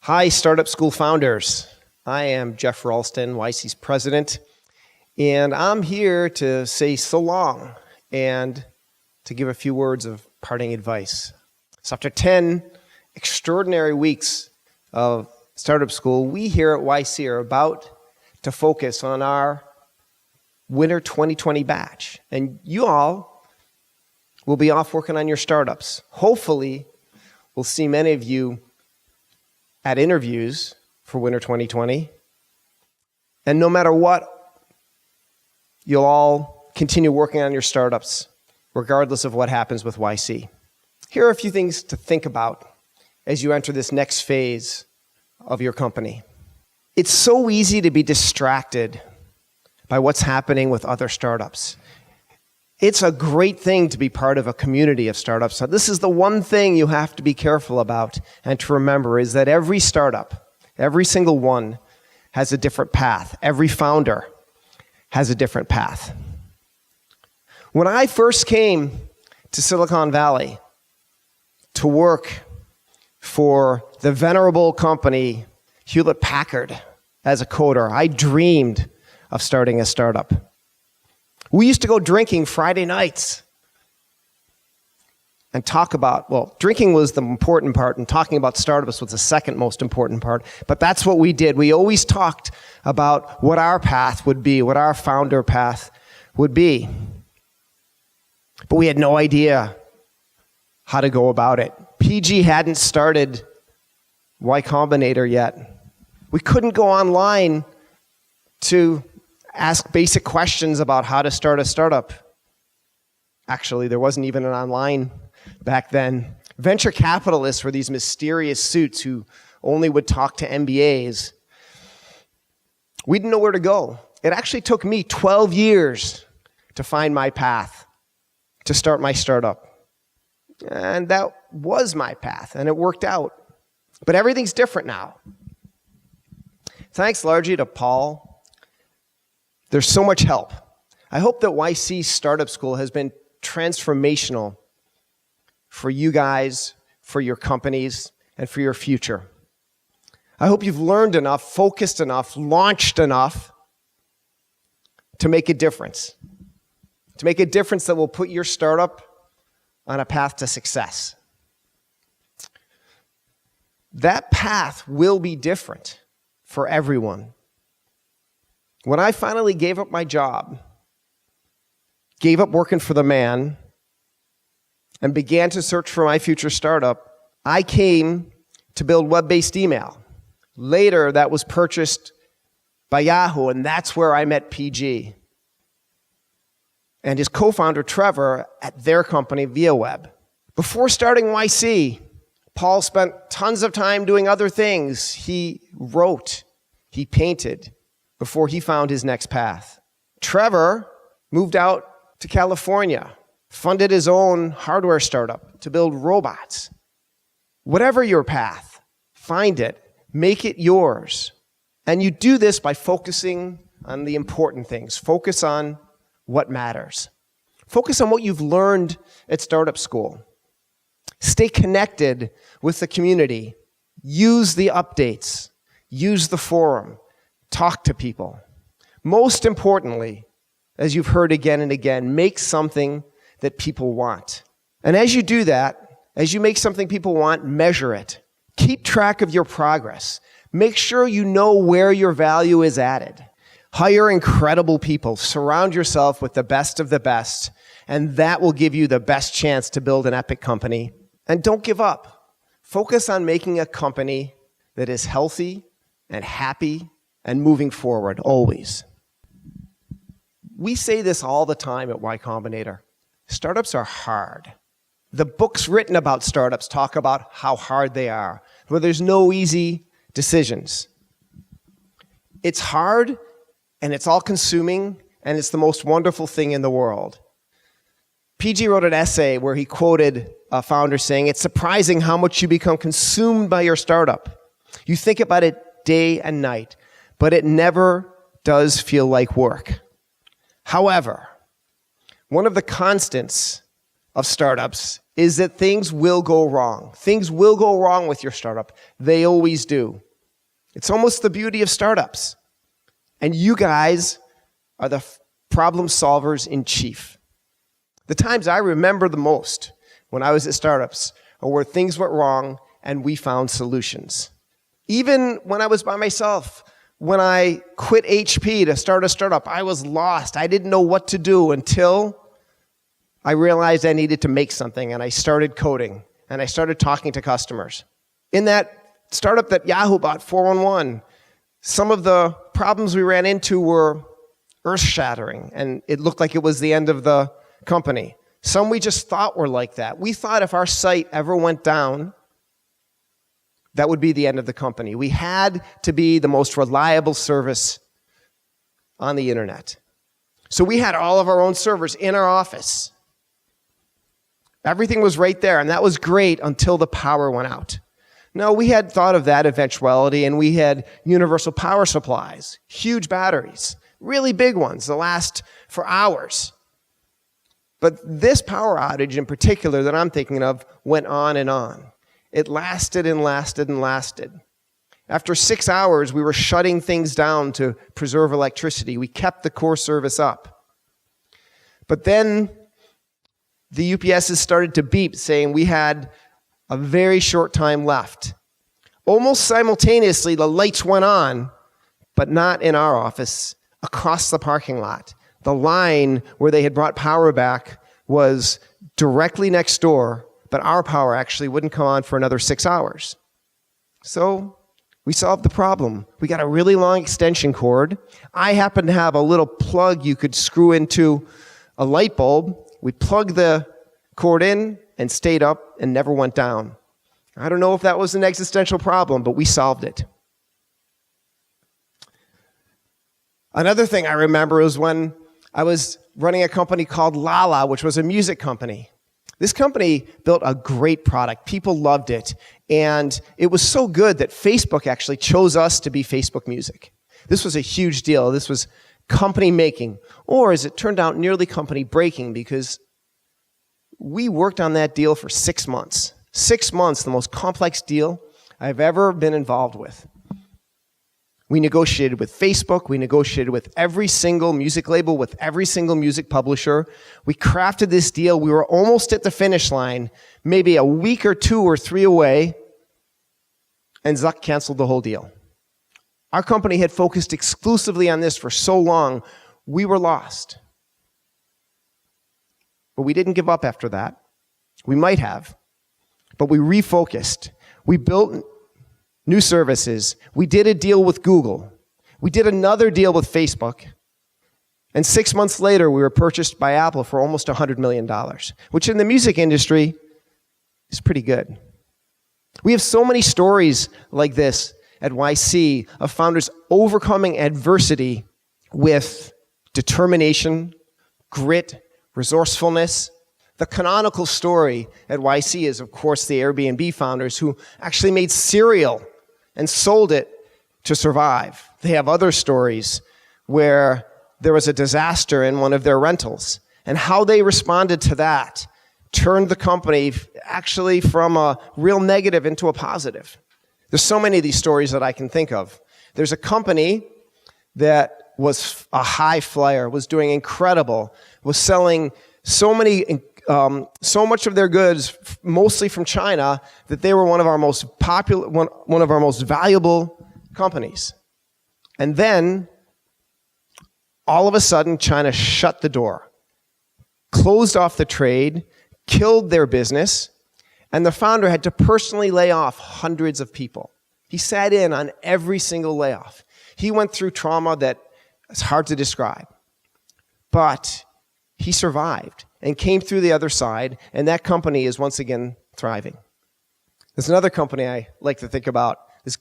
Hi, Startup School founders. I am Jeff Ralston, YC's president, and I'm here to say so long and to give a few words of parting advice. So after 10 extraordinary weeks of Startup School, we here at YC are about to focus on our winter 2020 batch. And you all will be off working on your startups. Hopefully, we'll see many of you at interviews for winter 2020. And no matter what, you'll all continue working on your startups, regardless of what happens with YC. Here are a few things to think about as you enter this next phase of your company. It's so easy to be distracted by what's happening with other startups. It's a great thing to be part of a community of startups. So this is the one thing you have to be careful about and to remember is that every startup, every single one, has a different path. Every founder has a different path. When I first came to Silicon Valley to work for the venerable company Hewlett-Packard as a coder, I dreamed of starting a startup. We used to go drinking Friday nights and talk about, well, drinking was the important part and talking about startups was the second most important part, but that's what we did. We always talked about what our path would be, what our founder path would be. But we had no idea how to go about it. PG hadn't started Y Combinator yet. We couldn't go online to ask basic questions about how to start a startup. Actually, there wasn't even an online back then. Venture capitalists were these mysterious suits who only would talk to MBAs. We didn't know where to go. It actually took me 12 years to find my path, to start my startup. And that was my path, and it worked out. But everything's different now. Thanks largely to Paul. There's so much help. I hope that YC Startup School has been transformational for you guys, for your companies, and for your future. I hope you've learned enough, focused enough, launched enough to make a difference. To make a difference that will put your startup on a path to success. That path will be different for everyone. When I finally gave up my job, gave up working for the man, and began to search for my future startup, I came to build web-based email. Later, that was purchased by Yahoo, and that's where I met PG and his co-founder Trevor at their company, ViaWeb. Before starting YC, Paul spent tons of time doing other things. He wrote, he painted, before he found his next path. Trevor moved out to California, funded his own hardware startup to build robots. Whatever your path, find it, make it yours. And you do this by focusing on the important things. Focus on what matters. Focus on what you've learned at Startup School. Stay connected with the community. Use the updates. Use the forum. Talk to people. Most importantly, as you've heard again and again, make something that people want. And as you do that, as you make something people want, measure it. Keep track of your progress. Make sure you know where your value is added. Hire incredible people. Surround yourself with the best of the best, and that will give you the best chance to build an epic company. And don't give up. Focus on making a company that is healthy and happy and moving forward, always. We say this all the time at Y Combinator. Startups are hard. The books written about startups talk about how hard they are, where there's no easy decisions. It's hard, and it's all-consuming, and it's the most wonderful thing in the world. PG wrote an essay where he quoted a founder saying, "It's surprising how much you become consumed by your startup. You think about it day and night, but it never does feel like work." However, one of the constants of startups is that things will go wrong. Things will go wrong with your startup. They always do. It's almost the beauty of startups. And you guys are the problem solvers in chief. The times I remember the most when I was at startups are where things went wrong and we found solutions. Even when I was by myself, when I quit HP to start a startup, I was lost. I didn't know what to do until I realized I needed to make something, and I started coding, and I started talking to customers. In that startup that Yahoo bought, 411, some of the problems we ran into were earth-shattering, and it looked like it was the end of the company. Some we just thought were like that. We thought if our site ever went down, that would be the end of the company. We had to be the most reliable service on the internet. So we had all of our own servers in our office. Everything was right there, and that was great until the power went out. No, we had thought of that eventuality, and we had universal power supplies, huge batteries, really big ones that last for hours. But this power outage in particular that I'm thinking of went on and on. It lasted and lasted and lasted. After 6 hours, we were shutting things down to preserve electricity. We kept the core service up. But then the UPSs started to beep, saying we had a very short time left. Almost simultaneously, the lights went on, but not in our office, across the parking lot. The line where they had brought power back was directly next door, but our power actually wouldn't come on for another 6 hours. So we solved the problem. We got a really long extension cord. I happened to have a little plug you could screw into a light bulb. We plugged the cord in and stayed up and never went down. I don't know if that was an existential problem, but we solved it. Another thing I remember is when I was running a company called Lala, which was a music company. This company built a great product. People loved it. And it was so good that Facebook actually chose us to be Facebook Music. This was a huge deal. This was company making, or as it turned out, nearly company breaking, because we worked on that deal for 6 months. 6 months, the most complex deal I've ever been involved with. We negotiated with Facebook. We negotiated with every single music label, with every single music publisher. We crafted this deal. We were almost at the finish line, maybe a week or 2 or 3 away, and Zuck canceled the whole deal. Our company had focused exclusively on this for so long, we were lost. But we didn't give up after that. We might have, but we refocused. We built new services. We did a deal with Google. We did another deal with Facebook. And 6 months later, we were purchased by Apple for almost $100 million, which in the music industry is pretty good. We have so many stories like this at YC of founders overcoming adversity with determination, grit, resourcefulness. The canonical story at YC is, of course, the Airbnb founders who actually made cereal and sold it to survive. They have other stories where there was a disaster in one of their rentals, and how they responded to that turned the company actually from a real negative into a positive. There's so many of these stories that I can think of. There's a company that was a high flyer, was doing incredible, was selling so much of their goods, mostly from China, that they were one of our most popular, one of our most valuable companies. And then, all of a sudden, China shut the door, closed off the trade, killed their business, and the founder had to personally lay off hundreds of people. He sat in on every single layoff. He went through trauma that is hard to describe. But he survived and came through the other side, and that company is once again thriving. There's another company I like to think about, this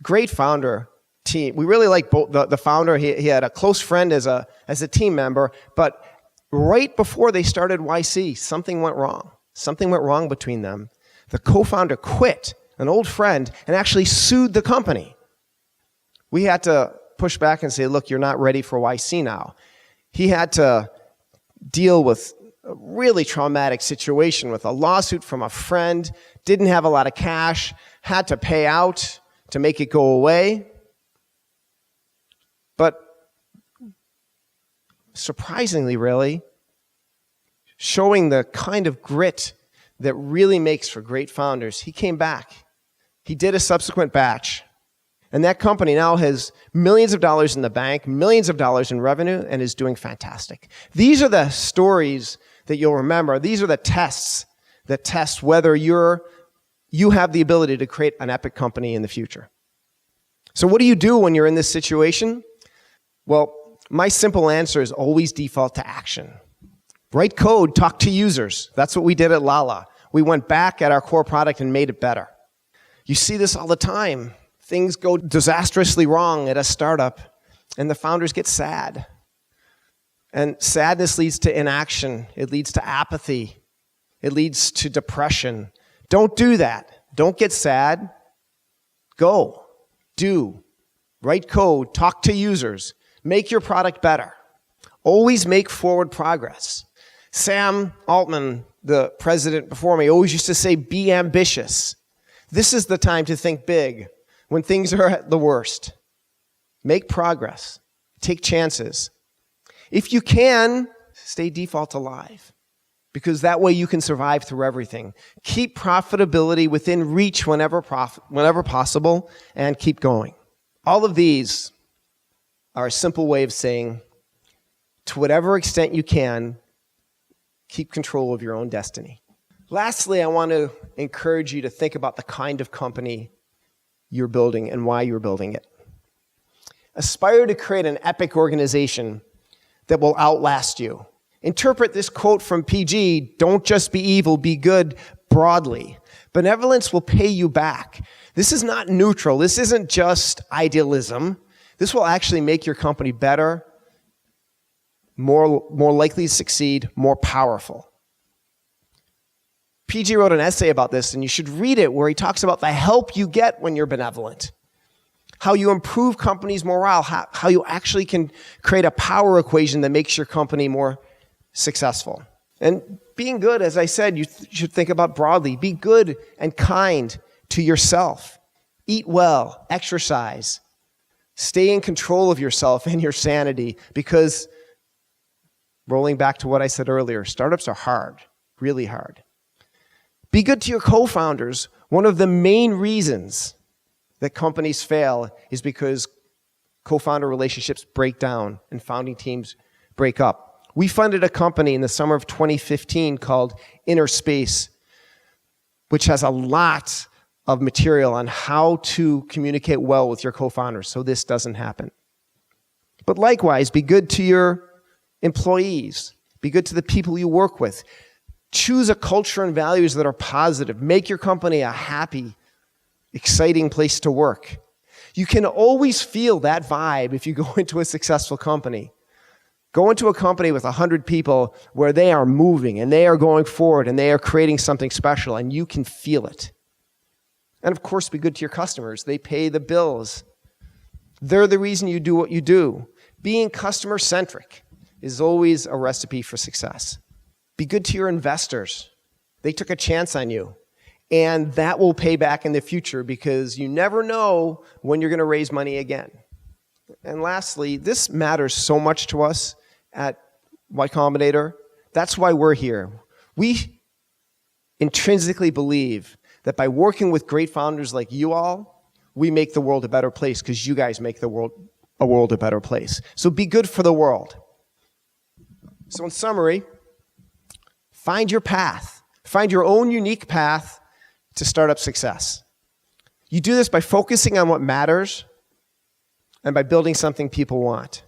great founder team. We really like both the founder. He had a close friend as a team member, but right before they started YC, something went wrong. Something went wrong between them. The co-founder quit, an old friend, and actually sued the company. We had to push back and say, look, you're not ready for YC now. He had to deal with a really traumatic situation with a lawsuit from a friend, didn't have a lot of cash, had to pay out to make it go away. But surprisingly, really, showing the kind of grit that really makes for great founders, he came back. He did a subsequent batch. And that company now has millions of dollars in the bank, millions of dollars in revenue, and is doing fantastic. These are the stories that you'll remember. These are the tests that test whether you have the ability to create an epic company in the future. So what do you do when you're in this situation? Well, my simple answer is always default to action. Write code, talk to users. That's what we did at Lala. We went back at our core product and made it better. You see this all the time. Things go disastrously wrong at a startup, and the founders get sad. And sadness leads to inaction. It leads to apathy. It leads to depression. Don't do that. Don't get sad. Go. Do. Write code. Talk to users. Make your product better. Always make forward progress. Sam Altman, the president before me, always used to say, be ambitious. This is the time to think big. When things are at the worst, make progress, take chances. If you can, stay default alive, because that way you can survive through everything. Keep profitability within reach whenever possible, and keep going. All of these are a simple way of saying, to whatever extent you can, keep control of your own destiny. Lastly, I want to encourage you to think about the kind of company you're building and why you're building it. Aspire to create an epic organization that will outlast you. Interpret this quote from PG, don't just be evil, be good, broadly. Benevolence will pay you back. This is not neutral. This isn't just idealism. This will actually make your company better, more likely to succeed, more powerful. PG wrote an essay about this, and you should read it, where he talks about the help you get when you're benevolent, how you improve companies' morale, how you actually can create a power equation that makes your company more successful. And being good, as I said, you should think about broadly. Be good and kind to yourself. Eat well, exercise. Stay in control of yourself and your sanity, because, rolling back to what I said earlier, startups are hard, really hard. Be good to your co-founders. One of the main reasons that companies fail is because co-founder relationships break down and founding teams break up. We funded a company in the summer of 2015 called Inner Space, which has a lot of material on how to communicate well with your co-founders so this doesn't happen. But likewise, be good to your employees. Be good to the people you work with. Choose a culture and values that are positive. Make your company a happy, exciting place to work. You can always feel that vibe if you go into a successful company. Go into a company with 100 people where they are moving and they are going forward and they are creating something special, and you can feel it. And of course, be good to your customers. They pay the bills. They're the reason you do what you do. Being customer-centric is always a recipe for success. Be good to your investors. They took a chance on you. And that will pay back in the future, because you never know when you're going to raise money again. And lastly, this matters so much to us at Y Combinator. That's why we're here. We intrinsically believe that by working with great founders like you all, we make the world a better place, because you guys make the world a better place. So be good for the world. So in summary, find your path. Find your own unique path to startup success. You do this by focusing on what matters and by building something people want.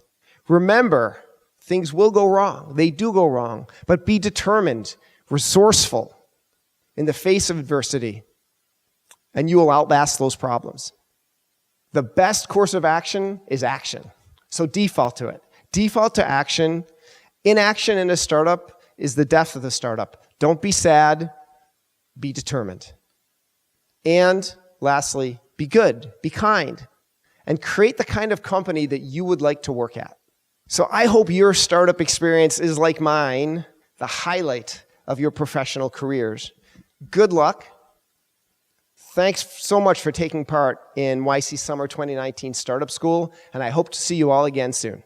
Remember, things will go wrong. They do go wrong. But be determined, resourceful in the face of adversity, and you will outlast those problems. The best course of action is action. So default to it. Default to action. Inaction in a startup is the death of the startup. Don't be sad. Be determined. And lastly, be good. Be kind. And create the kind of company that you would like to work at. So I hope your startup experience is like mine, the highlight of your professional careers. Good luck. Thanks so much for taking part in YC Summer 2019 Startup School, and I hope to see you all again soon.